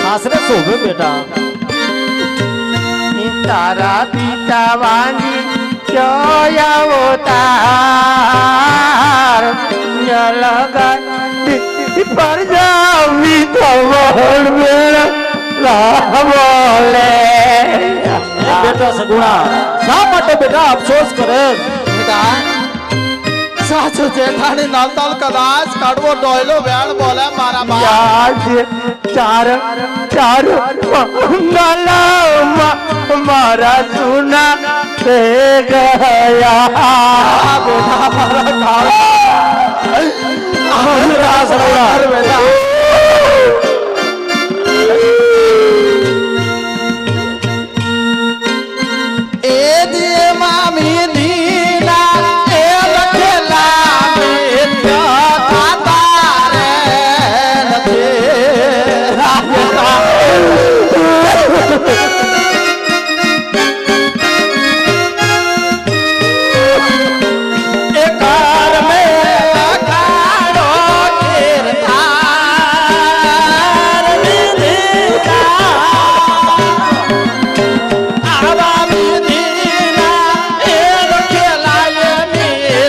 સાસરે શોભે બેટા તારા પિતા વાની જોયાવો તાર લગન પર જાવી તો વળ બોલે બેટા સગુણા શા માટે બેટા અફસોસ કરે બેટા સાચું જેઠાણી નલતલ કદાચ કડવો ડોયલો વેણ બોલે મારા બા ચાર ચાર મારા સુના તે ગયા બેટા મારા બેટા એ દિયે મામી દીના એ લખેલા મેં તારે નથી એ કાર મેં કાળો કેર તાર દીધા આવા દીના એ લખેલા મેં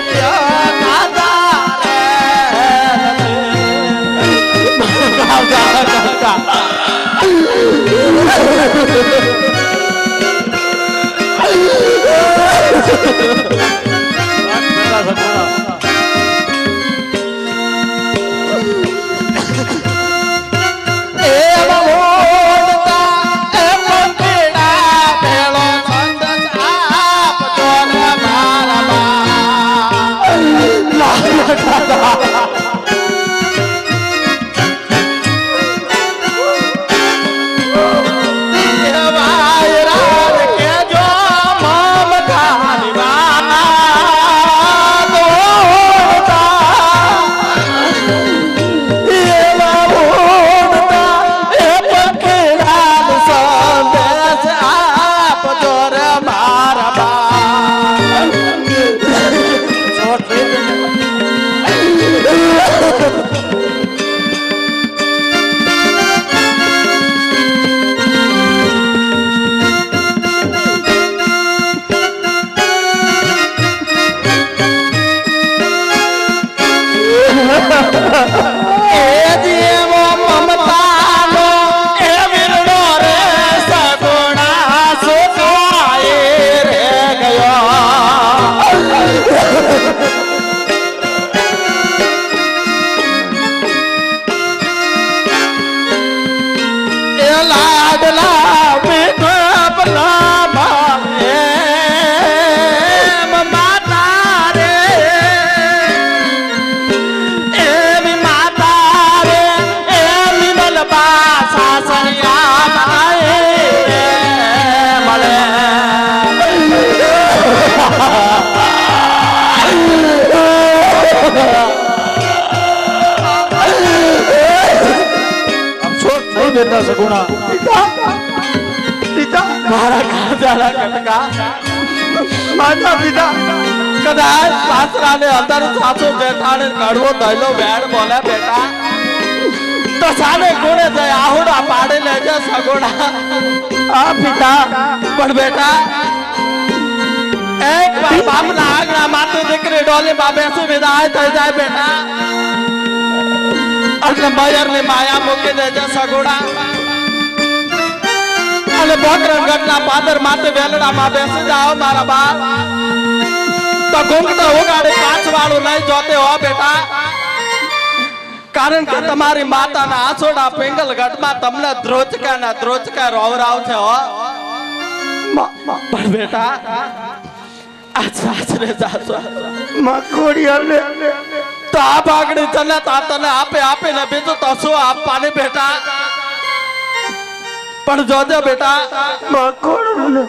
બેટા સગુણા મારા કાજાના કટકા માતા પિતા કદાચ પાસરાને અંદર સાચો જેઠાણે કડવો દયલો બેડ બોલે બેટા તો સાને કોણે જાય આહુડા પાડે લેજે સગુણા આ પિતા પણ બેટા એક વાર બાપના આગળ માતું દીકરી ડોલી માં બેસી વિદાય થઈ જાય બેટા એટલે મયર ની માયા મૂકી દેજે સગુણા અને બોકરંગઢના પાદર માથે વેલડા માં બેસી જાઓ મારા બાપ તો ઘૂમતો ઉગાડી પાછવાળું નહીં જોતે હો બેટા કારણ કે તમારી માતાના આસોડા પિંગલગઢમાં તમને ધ્રોચકા રોવરાવ છે હો પણ બેટા આ સાસરે જાશો મકોડિયાને તો આ ભાગડી જન્નત આ તને આપે ને બીજું તો શું આપવાની બેટા પણ જોજે બેટા મકોડને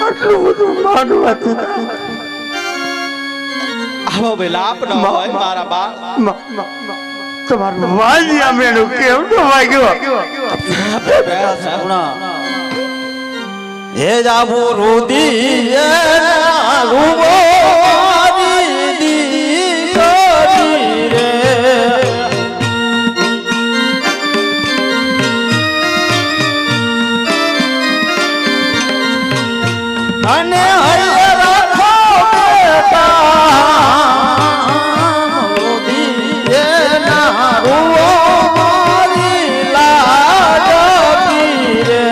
આટલું બધું માનવાતું આવો વિલાપ ન હોય મારા બા તમારું વાજિયા મેળું કેવડું વાગ્યો સગુણા હે જાબુ રુદી રૂબો અને હૈયે રાખો બેટા મોદીએ ના રૂઓ મારી લાજ પીરે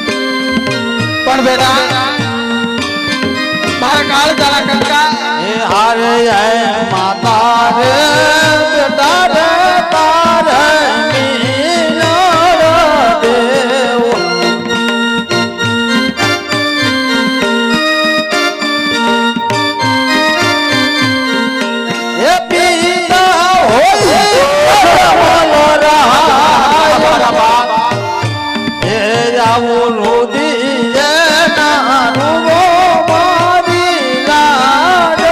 પણ બેટા મારા કાળ જરા કંકા એ હારે માતા રે બેટા રે તારે મીનળ દેવ એ પિતા હોય એ આવું રુદિયે ના રૂવો મારી લાડ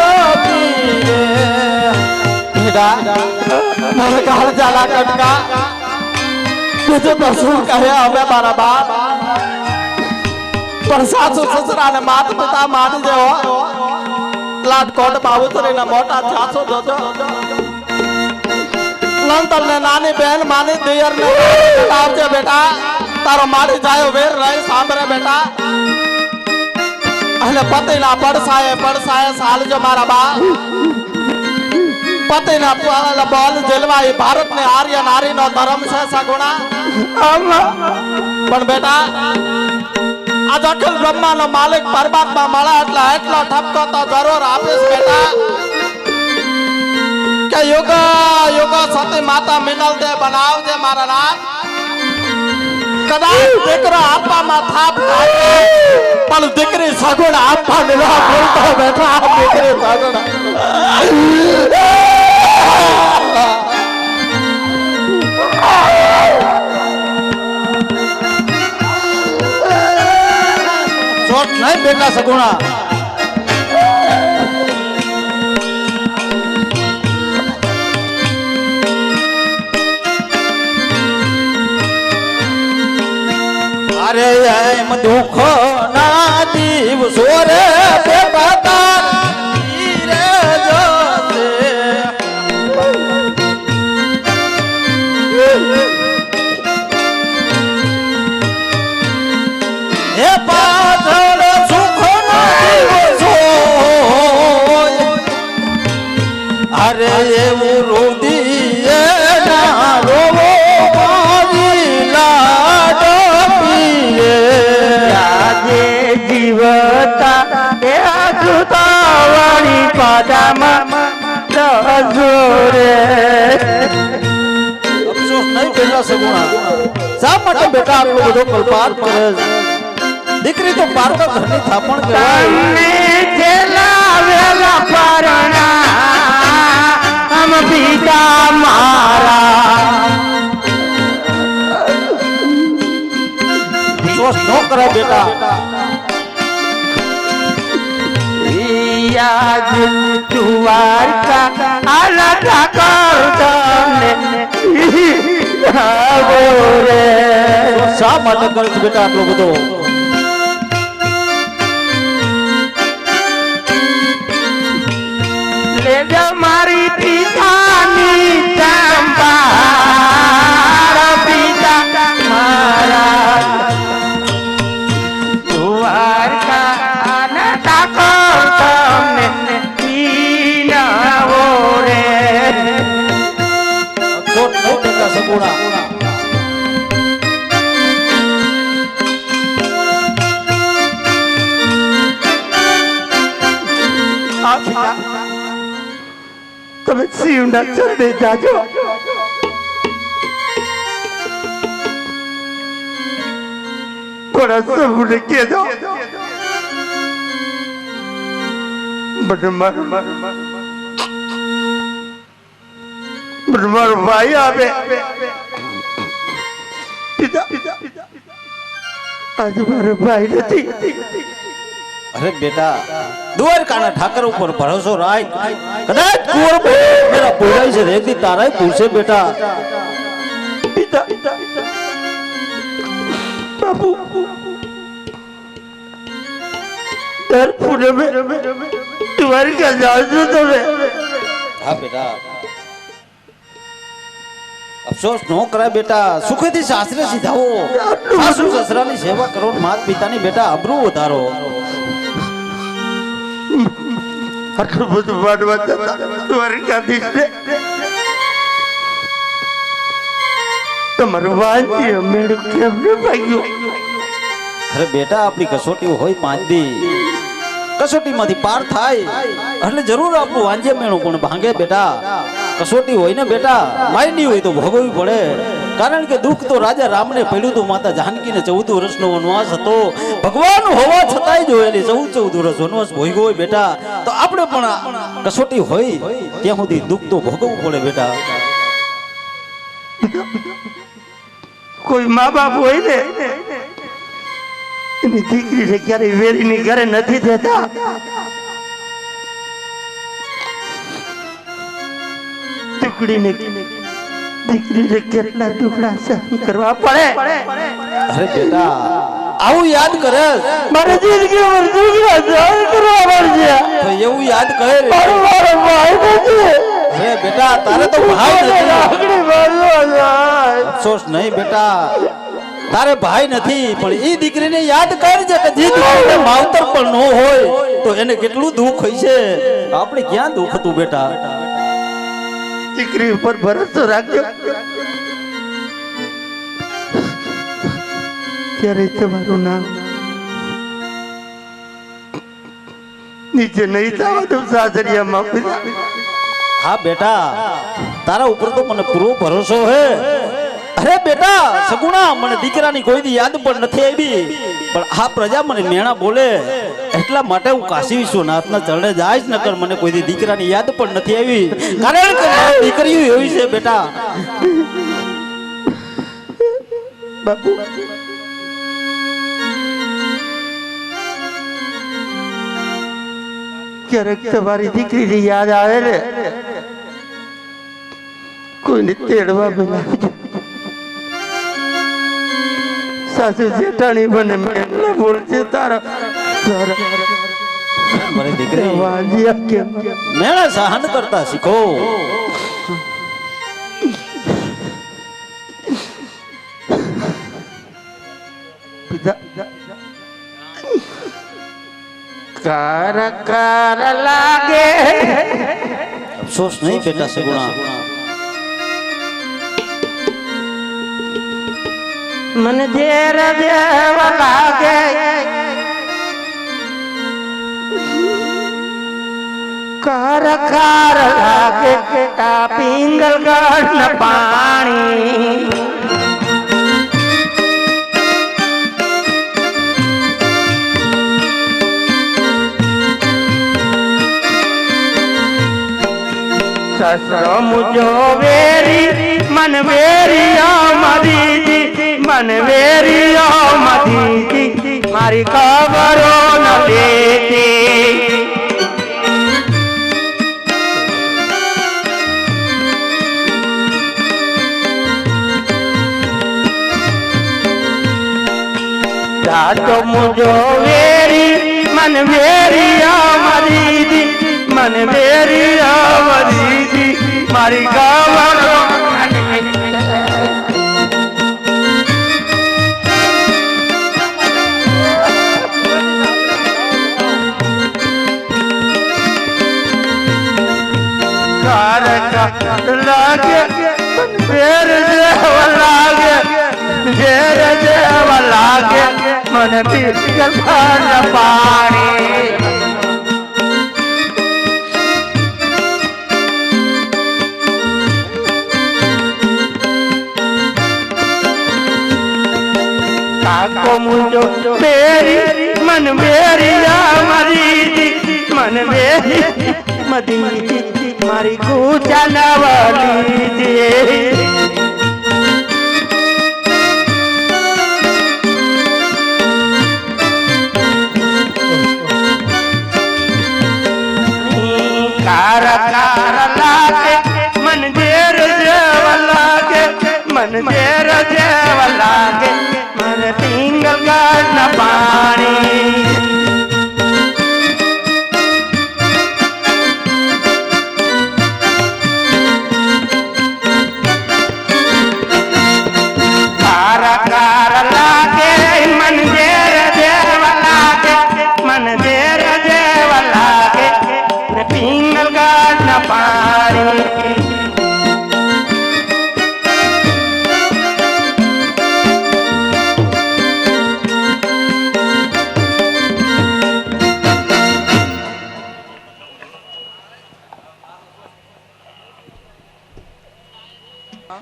પીરે મારા કાળ જરા કંકા બીજું તો શું કહે હવે મારા બાપ પણ સાસુ સસરા ને માતા પિતા માની જેવો લાટકોટ બાબુતરી મોટા છાસો જોજો નંતર ને નાની બહેન માની દિયર ને આવજે બેટા તારો મારી જાય વેર રહી સાંભળે બેટા અને પતિના પડસાએ સાલજો મારા બા પતિના બોલ જેલવા એ ભારતની આર્ય નારીનો ધર્મ છે સગુણા પણ બેટા આ અખિલ બ્રહ્માંડનો માલિક પરમાત્મા મળે એટલે એટલો ઠપકો તો જરૂર આપીશ બેટા કે યુગો સતી માતા મિનલ દે બનાવજે મારા નાથ કદાચ દીકરો આપવામાં થાપ થાય પણ દીકરી સગુણ આપવા ના બોલતો બેઠા દીકરી સગુણ ચોટ નહીં બેટા સગુણા અરે એમ દુઃખ ના દિવસો રે બેટા તારી રે જશે હે પાછળ સુખ ના દિવસો અરે એવું રુદિયે ના રોવો મારી લાડ પીરે આજે જીવતા એ સુતાવાળી પાદામાં રજોરે અફસોસ નહીં બેટા સગુણા શા માટે બેટા આટલો બધો કલ્પાર કરે છે? દીકરી તો પારકા ઘરની થાપણ કહેવાય તમને છેલ્લા વેલા પરણા આમ પિતા મારા અફસોસ ન કરે બેટા યાદ દ્વારકા આલા ઠાકર તમને આવો રે શા માટે કરે છે બેટા આટલો બધો? લેજો મારી પિતાની ચંપા પિતા મારા દ્વારકા આના ઠાકોર તમને પીનાવો રે અફસોસ નહીં બેટા સગુણા તમે શિવના ચરણે જાજો થોડા સબુને કહેજો મારો ભાઈ આવે પિતા આજે મારો ભાઈ નથી અરે બેટા દ્વારકાના ઠાકર ઉપર ભરોસો રાખ કદાચ કુંવર મેરા પૂરાઈ છે એક દી તારાય પૂછે બેટા પિતા બાપુ દર પૂનમે દ્વારકા જાઓ છો તમે હા બેટા અફસોસ નો કરાય બેટા, સુખેથી સાસરે સીધાવો, સાસુ સસરાની સેવા કરો, માત પિતાની બેટા અબરૂ વધારો. આટલું બધું વાડવા દ્વારકાધીશને તમારું વાંચ્ય મેળું કેમ ન ભાગ્યું? અરે બેટા, આપણી કસોટી હોય 5 દી, કસોટીમાંથી પાર થાય એટલે જરૂર આપણું વાંજે મેણું પણ ભાંગે બેટા. કસોટી હોય ને બેટા, માયની હોય તો ભોગવવી પડે. કારણ કે દુઃખ તો રાજા રામને પડ્યું હતું, માતા જાનકીને 14 વર્ષનો વનવાસ હતો. ભગવાન હોવા છતાંય જો એને 14 વર્ષ વનવાસ ભોગવ્યો હોય બેટા, તો આપણે પણ કસોટી હોય ત્યાં સુધી દુઃખ તો ભોગવવું પડે બેટા. કોઈ મા બાપ હોય ને એની દીકરીને ક્યારેય વેરીની ઘરે નથી દેતા. દીકરીને કેટલા ટુકડા સહન કરવા પડે. અરે બેટા, આવું યાદ કરે મારે જિંદગીમાં ટુકડા સહન કરવા પડશે. તો એવું યાદ કરે રે. મારો ભાઈ નથી. અરે બેટા, તારે તો ભાઈ નથી. લાકડી મારવા જાય. અફસોસ નહીં બેટા, તારે ભાઈ નથી, પણ એ દીકરીને યાદ કરજે કે જે દીકરીને માવતર પણ ન હોય તો એને કેટલું દુઃખ હોય છે. આપણે ક્યાં દુઃખ હતું બેટા? દીકરી ઉપર ભરોસો રાખજો, ત્યારે તમારું નામ નીચે નહીં થવા દઉં સાસરિયામાં. હા બેટા, તારા ઉપર તો મને પૂરો ભરોસો હે. અરે બેટા સગુણા, મને દીકરાની કોઈ દી યાદ પણ નથી આવી, પણ આ પ્રજા મને મેણા બોલે એટલા માટે હું કાશી વિશ્વનાથના ચરણે જાય જ, નકર મને કોઈ દી દીકરાની યાદ પણ નથી આવી. કારણ કે મારી દીકરીઓ એવી છે બેટા. બાપુ, ક્યારેક તમારી દીકરીની યાદ આવે ને, કોઈને તેડવા બોલાવજો. સાસુ જેઠાણી મને મેળા બોલશે તારા મારી દીકરી વાંજિયા કેમ મેણા સહન કરતા શીખો. કાર કાર લાગે. અફસોસ નહીં બેટા સગુણા, મને ઝેર જેવા લાગે. કાર કાર લાગે આ પિંગલગઢ ના પાણી. સસરો મુજો વેરી મન વેરિયા મદીજી, મન વેરિયા મદીજી, મારી ખબરો ન લેતી. દાદો મુજો વેરી મન વેરિયા મદીજી, મન વેરિયા મદીજી, મારી ખબરો લાગે. ફેર જેવા લાગે, ફેર જેવા લાગે મને પીગલના પાણી. કાકો મુજો મેરી મન મેરિયા મરીજી, મન મેરી મદીજી, મારી કૂચા નવલી. કાર કાર લાગે મન ઝેર જેવા લાગે, મન ઝેર જેવા લાગે મને પિંગલગઢ ના પાણી.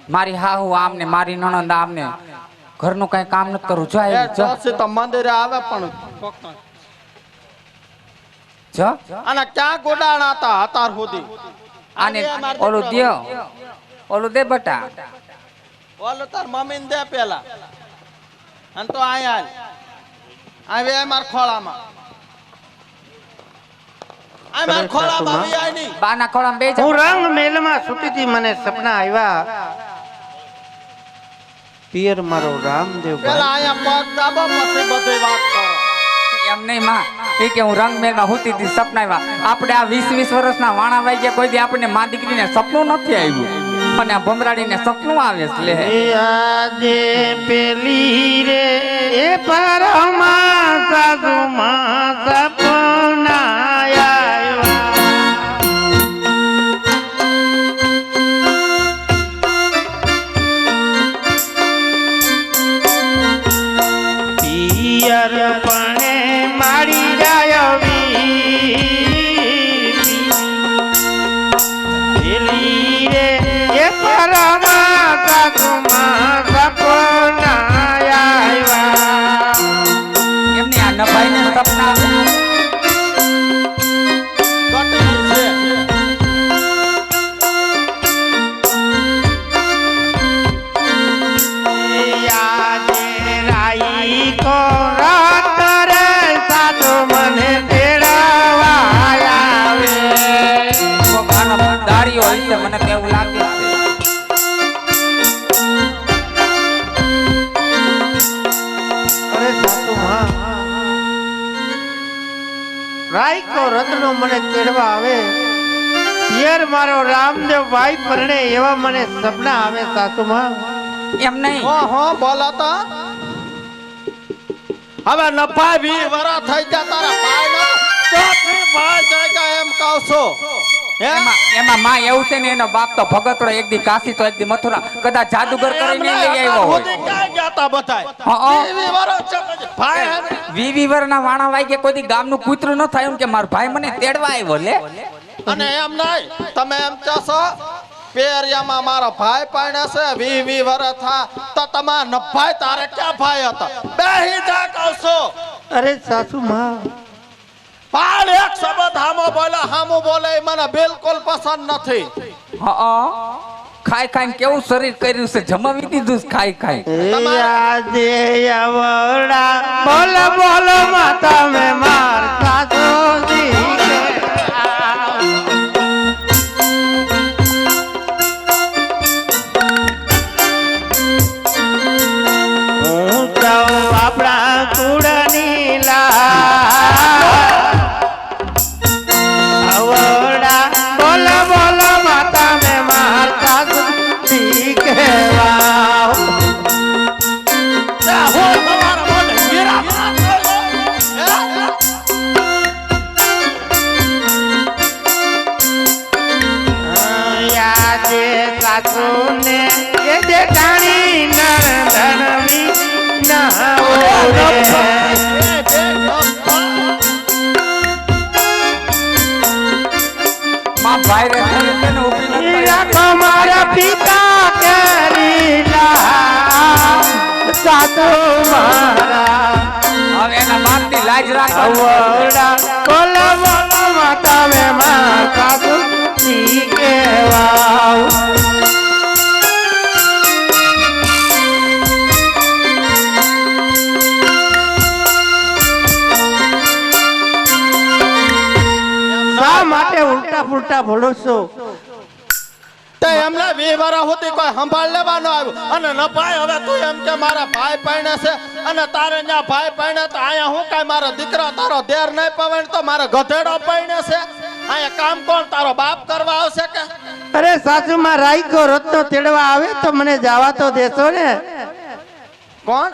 મારી હાહુ આમને મારી નણંદ આમને ઘરનું કઈ કામ નથી કરવું જો એ આવી, જો જોશી તો મંદિરે આવે પણ જો અને ક્યાં ગોડાણા હતા અત્યાર સુધી આને ઓલું દ્યો ઓલું દે બટા ઓલું તાર મમ્મી ને દે પેલા અને તો અહીંયા આવે માર ખોળામાં આ માર ખોળામાં આવી આય ની બાના ખોળામાં બે હું રંગ મેલમાં સૂતી હતી, મને સપના આવ્યા પિયર મારો રામદેવ પેલા અહીંયા પગ દાબો પછી બધી વાત કરો. એમ નહીં માં એ કે હું રંગમેલમાં હુતી હતી સપના આવ્યા આપણે આ 20 વર્ષના વાણા વાઈ ગયા કોઈ દી આપણને માં દીકરીને સપનું નથી આવ્યું અને આ ભમરાડીને સપનું આવે છે લે આજે પેલી રે એ પરમાં સાસુમાં સપના આવ્યા પિયર પણે મારી જાય પેલી રે એ પરમાં સાસુમાં સપના આવ્યા એમની આ નભાઈને સપના આવે ગટરી છે આજે રાઈ કો રાત રે સાસુ મને તેડવા આવે આનો દાઢી હોય છે મને તો એવું લાગે છે અરે સાસુ માં રાઈ કો રત્નો મને તેડવા આવે પિયર મારો રામદેવ ભાઈ પરણે એવા મને સપના આવે સાસુ માં એમ નહીં હો બોલો તો હવે નફા 20 વરા થઈ ગયા તારા ભાઈ નો ચોથી ભાઈ જાયગા એમ કહું છું હે એમાં માં એવું છે ને એનો બાપ તો ભગતરો એક દી કાશી તો એક દી મથુરા કદાચ જાદુગર કરીને લઈ આવ્યો હોય ક્યાં ગયા તા બધાય હા 20 વરા છે પછી. ભાઈ હે ને? વીવી વરના વાણા વાઈ કે કોઈ દી ગામનું કૂતરું ન થાય એમ કે મારો ભાઈ મને તેડવા આવ્યો લે અને એમ નહીં તમે એમ કહેશો પેરિયામાં મારો ભાઈ પાણે છે 20 વરસ થા તો તમારા નભાઈ તારે ક્યાં ભાઈ હતા બેહી જા કહું છું અરે સાસુ માં પાડ એક શબ્દ હામો બોલે એ મને બિલકુલ પસંદ નથી હા ખાઈ ખાઈને કેવું શરીર કર્યું છે જમાવી દીધું છે ખાઈ ખાઈ આજે આવડા બોલ બોલ માતા મે માર સાસુજી હું તો આપણા કુળની આવડા બોલ બોલ માતા મે માર સાસુજી કહેવા યાદે સાસુને એ જેઠાણી નરધનવી ના ઓરે માં ભાઈ રે તને ઊભી નથી રાખો મારા પિતા કરીલા સાસુ મારા હવે એના બાપની લાજ રાખો આવડા બોલ બોલ માતા મે માર સાસુજી કહેવા શા માટે ઉલટા પુલટા બોલો છો તે એમને 20 વરસ સુધી કોઈ સંભાળ લેવાનો આવ્યો અને નભાઈ હવે તું એમ કે મારા ભાઈ પરણે છે અને તારે ત્યાં ભાઈ પરણે તો અહીંયા હું કાંઈ મારો દીકરો તારો દેર નહીં પવન તો મારો ગધેડો પરણે છે અહીંયા કામ કોણ તારો બાપ કરવા આવશે કે અરે સાસુ માં રાઈકો રત્નો તેડવા આવે તો મને જવા તો દેશો ને કોણ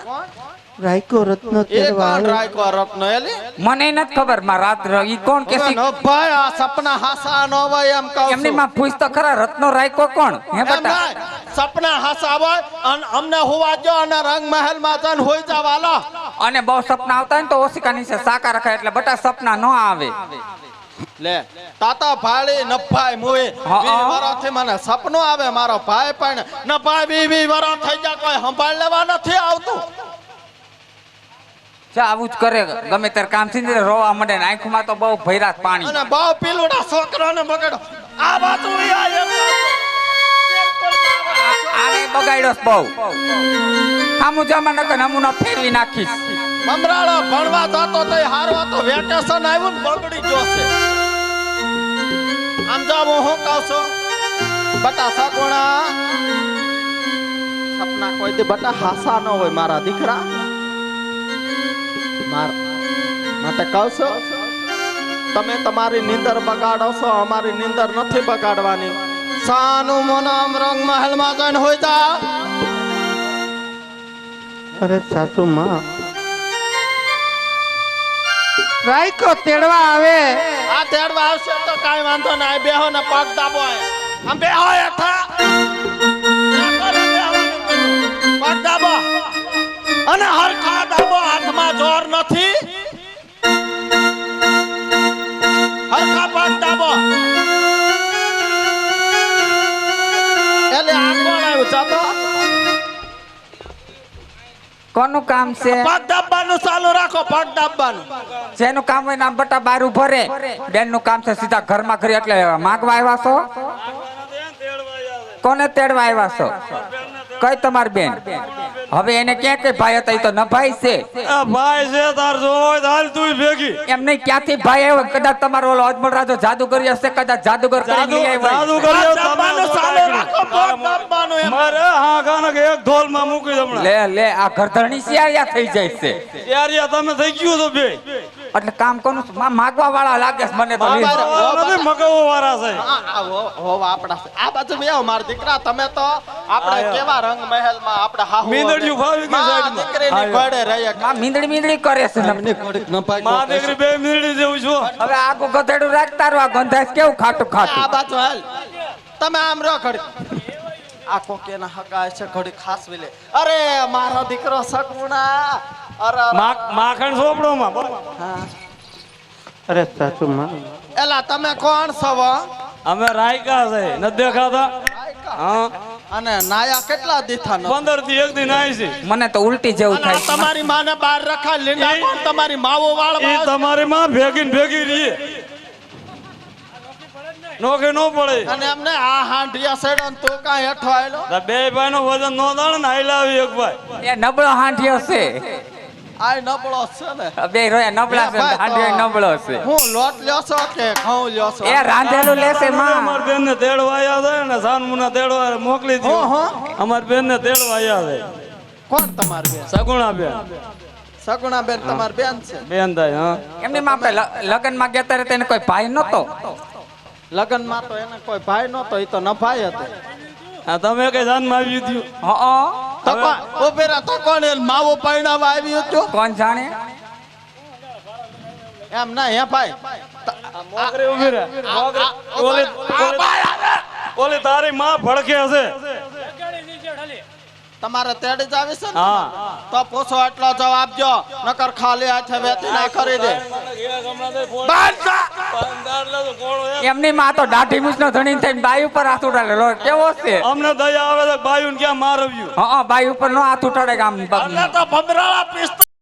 રાઈકો રત્નો એ તેડવા કોણ આવે રાયકો રત્ન એલી મને નથી ખબર માં રાત ઈ કોણ કે છે? નભાઈ આ સપના હાસા ન હોય એમ કહું એમની છું માં પૂછ તો ખરા રત્નો રાયકો કોણ હે એમ બટા નહીં, સપના હાસા હોય અને અમને હોવા જો અને રંગ મહેલ માં જઈને હોઈ જવાલો અને બહુ સપના આવતા હોય ને તો ઓશિકા નીચે સાકા રખાય એટલે બટા સપના ન આવે લે તાતા ભાળી નભાઈ મુએ હા, 20 હા. વર્ષથી મને સપનું આવે મારો ભાઈ પણ નભાઈ 20 વર્ષ થઈ જાય કોઈ સંભાળ લેવા નથી આવતું. ચા આવું જ કરે ગમે ત્યારે કામ થી ને રોવા માંડે ને આંખમાં તો બહુ ભૈરાત પાણી અને બહુ પીલુડા છોકરાને બગાડો આ બાજુ આ એમ આને બગાડ્યો છે બહુ આમું જમા નકર નમૂનો ફેરવી નાખીશ બમરાળો ભણવા જતો તો હારો હતો વેકેશન આવ્યું ને બગડી ગયો છે. આમ જા હું કહું છું બટા સગુણા સપના કોઈ દી બટા હાસા ન હોય મારા દીકરા માટે કહું છું તમે તમારી નીંદર બગાડો છો અમારી નીંદર નથી બગાડવાની. સાનું મોનામ રંગ મહેલમાં જઈને હોય જા. અરે સાસુ માં રાઈકો તેડવા આવે આ તેડવા આવશે તો કાઈ વાંધો ના બેહો ને પગ દાબો આમ બેહો હેઠા પગ દાબો અને હરખા દાબો હાથમાં જોર નથી હરખા પગ દાબો એટલે આ કોણ આવ્યું ચાતો કોનું કામ છે પગ દાબવાનું ચાલુ રાખો પગ દાબવાનું જેનું કામ હોય નામ બટા બાર ઉભો રે બેન નું કામ છે સીધા ઘરમાં કરી એટલે માગવા આવ્યા છો કોને તેડવા આવ્યા છો કઈ તમારી બેન હવે એને ક્યાં કઈ ભાઈ હતા એ તો ન ભાઈ છે ભાઈ છે તાર જો હોય તો હાલ તું ભેગી એમ નહીં ક્યાંથી ભાઈ આવ્યો કદાચ તમારો ઓલો અજમલ રાજો જાદુગર હશે કદાચ જાદુગર કરીને લઈ આવ્યો જાદુ પગ કર્યો દાબવાનું ચાલુ રાખો પગ દાબવાનું એમ મારે હા કાનક એક ઢોલ માં મૂકી દે હમણાં લે લે આ ઘરધણી સિયારિયા થઈ જાય છે યાર તમે થઈ ગયું તો બે એટલે કામ કોનું છે? માગવા વાળા લાગે છે મને તો નથી મગાવો વાળા છે આ બાજુ બેહો મારા દીકરા તમે તો આપણે કેવા રંગ મહેલમાં આપણે હાહુ મીંદડિયું ફાવી ગઈ સાઈડમાં. દીકરીની ઘોડે રહીએ માં મીંદડી મીંદડી કરે છે માં દીકરી બે મિનિટ જેવું છું હવે આગું ગધેડું રાખતા રહો આ ગંધાશ કેવું ખાટું આ ખાટું બાજુ હાલ તમે આમ રહો ઘડી આ કોકેના હકાય છે ઘડી ખાસ વિલે અરે મારો દીકરો સગુણા અરે માખણ સોપડો માં હા. અરે સાસુ માં એલા તમે કોણ છો અમે રાયકા છે નથી દેખાતા હા અને નાયા કેટલા દીથા નો 15 થી એક દિન આવી છે મને તો ઉલટી જેવું અને થાય આ તમારી માને બહાર રખા લીંડા કોણ તમારી માવો એ વાળવા તમારી માં ભેગી ને ભેગી રહીએ નોખે નો પડે અને એમને આ હાંડિયા સેડો ને તું કાંઈ હેઠો આયલો બે ભાઈ નો વજન નો દાણે ને હાઈલા આવી એક ભાઈ એ નબળો હાંડિયો છે આ નબળો છે ને બે રોયા નબળા છે હાંડિયો નબળો છે હું લોટ લ્યો છો કે ઘઉં લ્યો છો એ રાંધેલું લેશે માં અમાર બેન ને તેડવા આયા છે ને સાનમુના તેડવા મોકલી હો દીધું હો અમાર બેન ને તેડવા આયા છે કોણ તમારી બેન સગુણા બેન સગુણા બેન તમારી બેન છે બેન થાય હા એમની માં આપણે લગ્ન માં ગયા ત્યારે તેને કોઈ ભાઈ નતો લગન માં તો એને કોઈ ભાઈ નતો એ તો નભાઈ હતો આ તમે કઈ જાનમાં આવ્યું થયું હા તો કોણ ઉભેરા તો કોણ એ માવો પરણાવા આવ્યું હતું કોણ જાણે એમ ના હે ભાઈ મોગરે ઉભી રહે ઓલી તારી માં ભડકે હશે તમારે તેડી જ આવી છે ને હા તો પૂછો એટલો જવાબ જો નકર ખાલી હાથે વેતી ના કરી દે એમની માં તો દાઢી મૂછ નો ધણી થઈને બાઈ ઉપર હાથ ઉડાડે લો કેવો છે અમને દયા આવે તો બાયું ક્યાં મારવ્યું હા બાઈ ઉપર નો હાથ ઉડાડે આમ એટલે તો ભમરાળા પિસ્તોલ